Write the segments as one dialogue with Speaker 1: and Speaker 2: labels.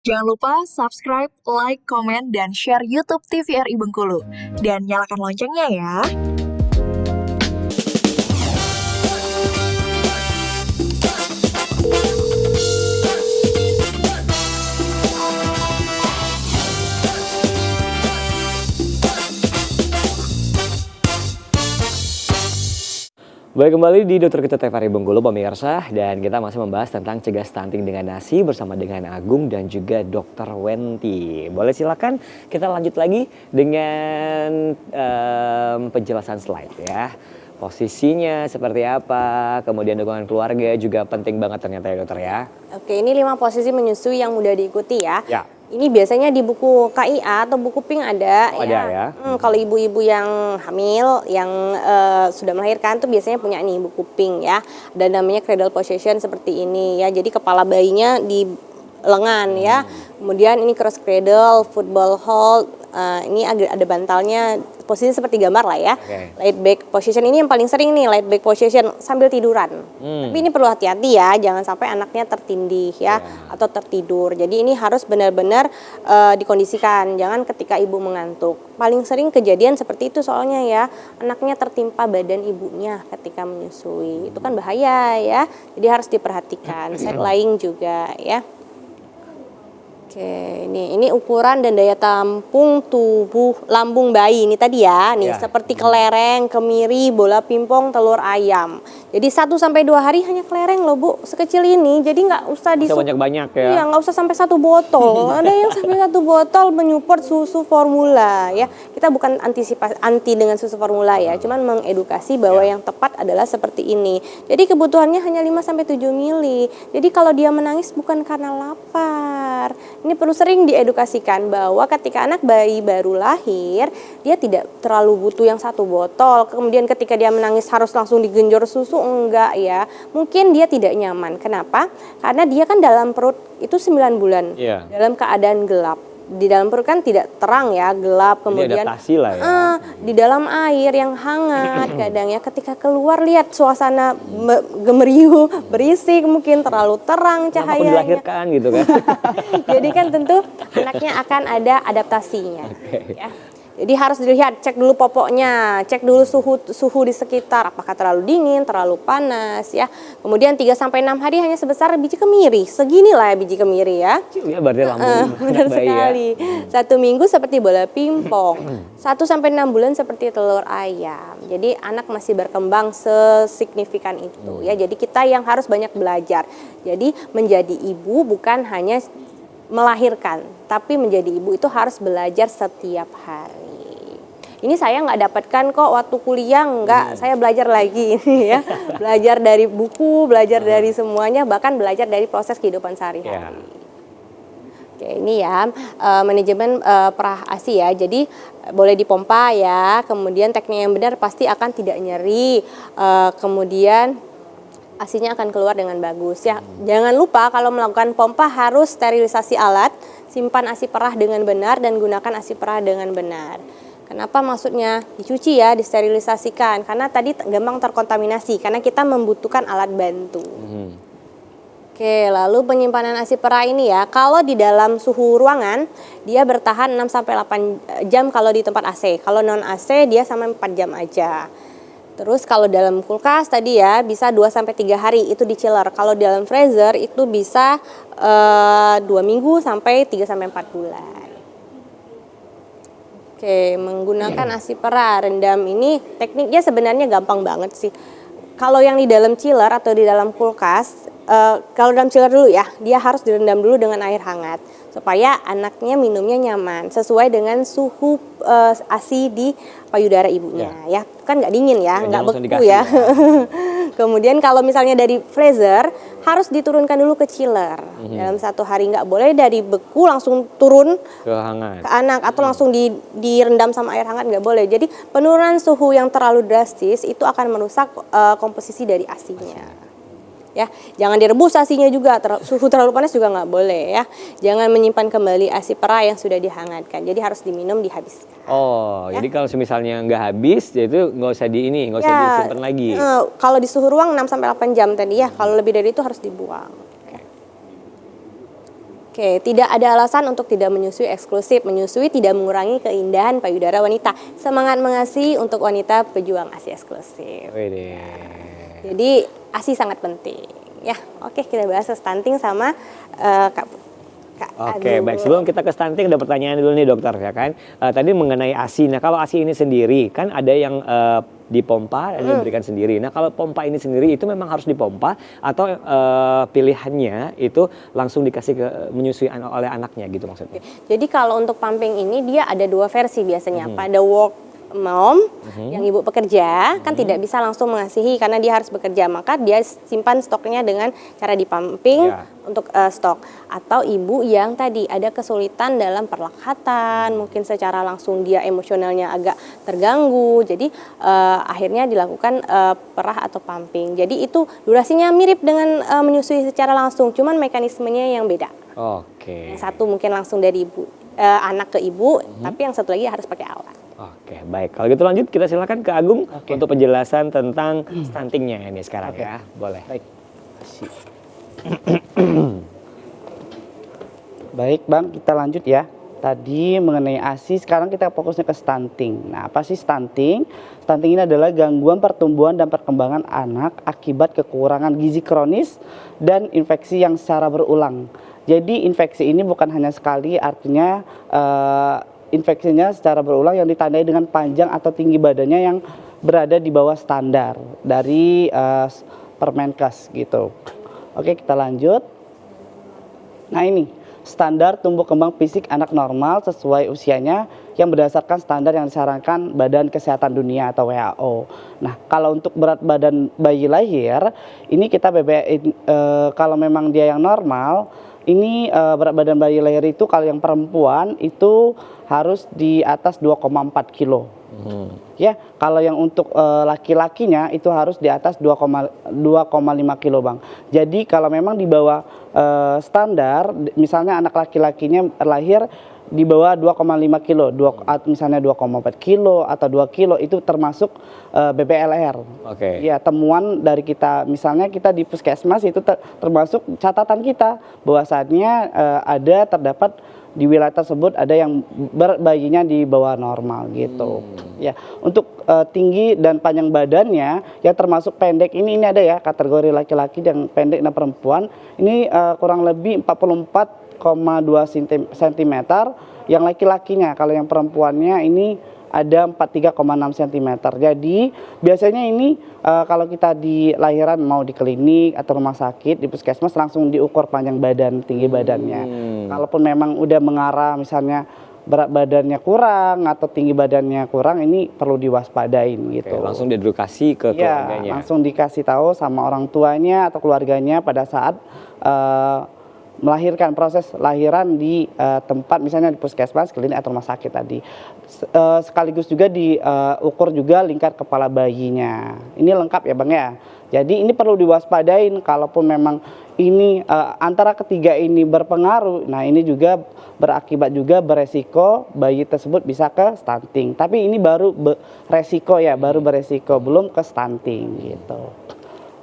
Speaker 1: Jangan lupa subscribe, like, komen, dan share YouTube TVRI Bengkulu. Dan nyalakan loncengnya ya.
Speaker 2: Baik, kembali di Dokter Kita TVRI Bengkulu pemirsa, dan kita masih membahas tentang cegah stunting dengan nasi bersama dengan Agung dan juga Dokter Wenti. Boleh silakan kita lanjut lagi dengan penjelasan slide ya. Posisinya seperti apa, kemudian dukungan keluarga juga penting banget ternyata ya dokter ya.
Speaker 3: Oke, ini 5 posisi menyusui yang mudah diikuti ya.
Speaker 2: Ya.
Speaker 3: Ini biasanya di buku KIA atau buku PINK ada.
Speaker 2: Oh, ada ya.
Speaker 3: Kalau ibu-ibu yang hamil, yang sudah melahirkan tuh biasanya punya nih buku PINK ya. Dan namanya cradle position seperti ini ya. Jadi kepala bayinya di lengan ya. Kemudian ini cross cradle, football hold. Ini ada bantalnya, posisinya seperti gambar lah ya. Laid back position ini yang paling sering nih, laid back position sambil tiduran. Tapi ini perlu hati-hati ya, jangan sampai anaknya tertindih ya atau tertidur. Jadi ini harus benar-benar dikondisikan, jangan ketika ibu mengantuk. Paling sering kejadian seperti itu soalnya ya, anaknya tertimpa badan ibunya ketika menyusui. Itu kan bahaya ya, jadi harus diperhatikan. Side lying juga ya. Oke, ini ukuran dan daya tampung tubuh lambung bayi ini tadi ya, nih seperti kelereng, kemiri, bola pingpong, telur ayam. Jadi 1-2 hari hanya kelereng loh Bu, sekecil ini. Jadi nggak usah
Speaker 2: banyak-banyak ya.
Speaker 3: Iya, nggak usah sampai 1 botol. Ada yang sampai 1 botol menyupport susu formula ya. Kita bukan anti dengan susu formula ya, cuman mengedukasi bahwa yang tepat adalah seperti ini. Jadi kebutuhannya hanya 5-7 mili. Jadi kalau dia menangis bukan karena lapar. Ini perlu sering diedukasikan bahwa ketika anak bayi baru lahir, dia tidak terlalu butuh yang 1 botol. Kemudian ketika dia menangis harus langsung digenjor susu, enggak ya. Mungkin dia tidak nyaman. Kenapa? Karena dia kan dalam perut itu 9 bulan. Dalam keadaan gelap. Di dalam perut kan tidak terang ya, gelap. Kemudian
Speaker 2: adaptasi lah ya.
Speaker 3: Di dalam air yang hangat kadang ya, ketika keluar lihat suasana gemeryu, berisik, mungkin terlalu terang cahayanya.
Speaker 2: Kenapa dilahirkan gitu kan.
Speaker 3: Jadi kan tentu anaknya akan ada adaptasinya. Ya. Jadi harus dilihat, cek dulu popoknya, cek dulu suhu di sekitar, apakah terlalu dingin, terlalu panas ya. Kemudian 3-6 hari hanya sebesar biji kemiri, seginilah ya biji kemiri ya.
Speaker 2: Ya berarti lambung
Speaker 3: benar sekali. Ya. 1 minggu seperti bola pingpong, 1-6 bulan seperti telur ayam. Jadi anak masih berkembang sesignifikan itu ya. Jadi kita yang harus banyak belajar. Jadi menjadi ibu bukan hanya melahirkan, tapi menjadi ibu itu harus belajar setiap hari. Ini saya nggak dapatkan kok waktu kuliah, nggak. Saya belajar lagi ya, belajar dari buku, belajar dari semuanya, bahkan belajar dari proses kehidupan sehari-hari. Oke, ini ya manajemen perah ASI ya. Jadi boleh dipompa ya. Kemudian teknik yang benar pasti akan tidak nyeri. Kemudian ASINya akan keluar dengan bagus ya. Jangan lupa kalau melakukan pompa harus sterilisasi alat, simpan ASI perah dengan benar dan gunakan ASI perah dengan benar. Kenapa maksudnya dicuci ya, disterilisasikan? Karena tadi gampang terkontaminasi karena kita membutuhkan alat bantu. Oke, lalu penyimpanan ASI perah ini ya, kalau di dalam suhu ruangan dia bertahan 6-8 jam kalau di tempat AC. Kalau non AC dia sampai 4 jam aja. Terus kalau dalam kulkas tadi ya bisa 2-3 hari itu di chiller. Kalau dalam freezer itu bisa 2 minggu sampai 3-4 bulan. Oke, menggunakan ASI perah rendam ini tekniknya sebenarnya gampang banget sih. Kalau yang di dalam chiller atau di dalam kulkas, kalau dalam chiller dulu ya, dia harus direndam dulu dengan air hangat supaya anaknya minumnya nyaman sesuai dengan suhu ASI di payudara ibunya ya. Kan nggak dingin ya, nggak beku ya. Kemudian kalau misalnya dari freezer harus diturunkan dulu ke chiller dalam 1 hari, nggak boleh dari beku langsung turun ke anak atau langsung direndam sama air hangat, nggak boleh. Jadi penurunan suhu yang terlalu drastis itu akan merusak komposisi dari ASINya. Ya, jangan direbus ASINya juga, suhu terlalu panas juga nggak boleh ya. Jangan menyimpan kembali ASI perah yang sudah dihangatkan, jadi harus diminum, dihabiskan.
Speaker 2: Jadi kalau misalnya nggak habis, ya itu nggak usah nggak usah disimpan lagi.
Speaker 3: Kalau di suhu ruang 6-8 jam tadi ya, kalau lebih dari itu harus dibuang. Oke, tidak ada alasan untuk tidak menyusui eksklusif. Menyusui tidak mengurangi keindahan payudara wanita. Semangat mengasihi untuk wanita pejuang ASI eksklusif.
Speaker 2: Wede.
Speaker 3: Jadi ASI sangat penting. Ya, oke, kita bahas stunting sama Kak
Speaker 2: Oke,
Speaker 3: Agung.
Speaker 2: baik. Sebelum kita ke stunting, ada pertanyaan dulu nih dokter ya kan. Tadi mengenai ASI. Nah kalau ASI ini sendiri kan ada yang dipompa, ada yang diberikan sendiri. Nah kalau pompa ini sendiri itu memang harus dipompa atau pilihannya itu langsung dikasih menyusui oleh anaknya gitu maksudnya?
Speaker 3: Jadi kalau untuk pumping ini dia ada dua versi biasanya. Pada work mom yang ibu pekerja kan tidak bisa langsung mengasihi karena dia harus bekerja, maka dia simpan stoknya dengan cara dipumping untuk stok. Atau ibu yang tadi ada kesulitan dalam perlakatan, mungkin secara langsung dia emosionalnya agak terganggu, jadi akhirnya dilakukan perah atau pumping. Jadi itu durasinya mirip dengan menyusui secara langsung, cuman mekanismenya yang beda.
Speaker 2: Oke.
Speaker 3: Yang satu mungkin langsung dari ibu anak ke ibu, tapi yang satu lagi harus pakai alat.
Speaker 2: Oke, baik. Kalau gitu lanjut kita silakan ke Agung untuk penjelasan tentang stuntingnya ini sekarang ya. Boleh.
Speaker 4: Baik. Baik Bang, kita lanjut ya. Tadi mengenai ASI, sekarang kita fokusnya ke stunting. Nah, apa sih stunting? Stunting ini adalah gangguan pertumbuhan dan perkembangan anak akibat kekurangan gizi kronis dan infeksi yang secara berulang. Jadi infeksi ini bukan hanya sekali, artinya infeksinya secara berulang yang ditandai dengan panjang atau tinggi badannya yang berada di bawah standar dari Permenkes gitu. Oke, kita lanjut. Nah ini standar tumbuh kembang fisik anak normal sesuai usianya yang berdasarkan standar yang disarankan Badan Kesehatan Dunia atau WHO. Nah kalau untuk berat badan bayi lahir ini kita kalau memang dia yang normal, ini berat badan bayi lahir itu kalau yang perempuan itu harus di atas 2,4 kilo. Ya, kalau yang untuk laki-lakinya itu harus di atas 2,5 kilo Bang. Jadi kalau memang di bawah standar, misalnya anak laki-lakinya lahir di bawah 2,5 kilo, misalnya 2,4 kilo atau 2 kilo itu termasuk BPLR.
Speaker 2: Oke.
Speaker 4: Ya, temuan dari kita, misalnya kita di puskesmas itu termasuk catatan kita bahwasannya terdapat di wilayah tersebut ada yang bayinya di bawah normal gitu. Ya, untuk tinggi dan panjang badannya yang termasuk pendek ini ada ya kategori laki-laki yang pendek dan perempuan ini kurang lebih 44,2 cm yang laki-lakinya, kalau yang perempuannya ini ada 43,6 cm. Jadi biasanya ini kalau kita di lahiran mau di klinik atau rumah sakit di puskesmas langsung diukur panjang badan, tinggi badannya. Kalaupun memang udah mengarah misalnya berat badannya kurang atau tinggi badannya kurang, ini perlu diwaspadain gitu.
Speaker 2: Oke, langsung diedukasi ke keluarganya.
Speaker 4: Langsung dikasih tahu sama orang tuanya atau keluarganya pada saat melahirkan, proses lahiran di tempat misalnya di puskesmas, klinik atau rumah sakit tadi. Sekaligus juga diukur juga lingkar kepala bayinya. Ini lengkap ya Bang ya. Jadi ini perlu diwaspadain kalaupun memang ini antara ketiga ini berpengaruh. Nah ini juga berakibat juga beresiko bayi tersebut bisa ke stunting. Tapi ini baru beresiko ya, baru beresiko belum ke stunting gitu.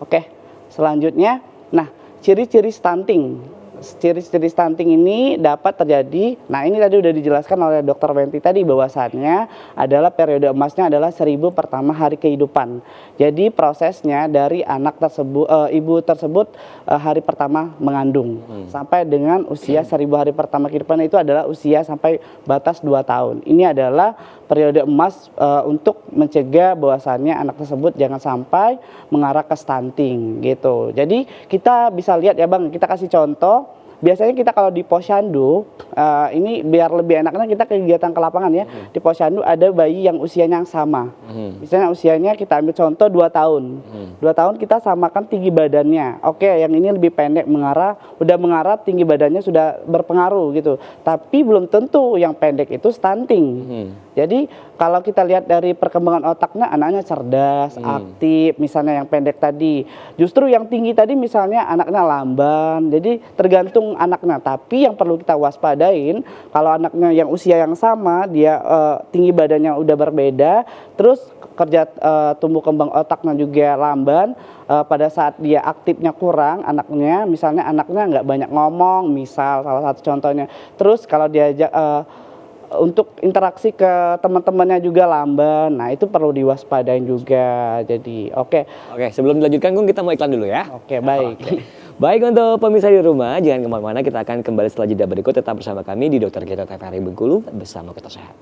Speaker 4: Oke, selanjutnya, nah ciri-ciri stunting. Ciri-ciri stunting ini dapat terjadi, nah ini tadi udah dijelaskan oleh Dr. Wenti tadi bahwasannya adalah periode emasnya adalah 1000 pertama hari kehidupan. Jadi prosesnya dari anak tersebut, ibu tersebut hari pertama mengandung sampai dengan usia 1000 hari pertama kehidupan itu adalah usia sampai batas 2 tahun. Ini adalah periode emas untuk mencegah bahwasannya anak tersebut jangan sampai mengarah ke stunting gitu. Jadi kita bisa lihat ya Bang, kita kasih contoh. Biasanya kita kalau di posyandu, ini biar lebih enaknya kita kegiatan ke lapangan ya. Di posyandu ada bayi yang usianya yang sama. Misalnya usianya kita ambil contoh 2 tahun. 2 tahun kita samakan tinggi badannya. Oke, yang ini lebih pendek udah mengarah tinggi badannya sudah berpengaruh gitu. Tapi belum tentu yang pendek itu stunting. Jadi kalau kita lihat dari perkembangan otaknya, anaknya cerdas, aktif, misalnya yang pendek tadi. Justru yang tinggi tadi misalnya anaknya lamban. Jadi tergantung anaknya. Tapi yang perlu kita waspadain, kalau anaknya yang usia yang sama, dia tinggi badannya udah berbeda, terus kerja tumbuh kembang otaknya juga lamban, pada saat dia aktifnya kurang anaknya, misalnya anaknya nggak banyak ngomong, misal salah satu contohnya. Terus kalau diajak untuk interaksi ke teman-temannya juga lamban, nah itu perlu diwaspadain juga. Jadi oke.
Speaker 2: Oke, sebelum dilanjutkan Gung, kita mau iklan dulu ya.
Speaker 4: Oke, baik.
Speaker 2: Baik, untuk pemirsa di rumah, jangan kemana-mana, kita akan kembali setelah jeda berikut. Tetap bersama kami di Dokter Gita TVRI Bengkulu, bersama Kita Sehat.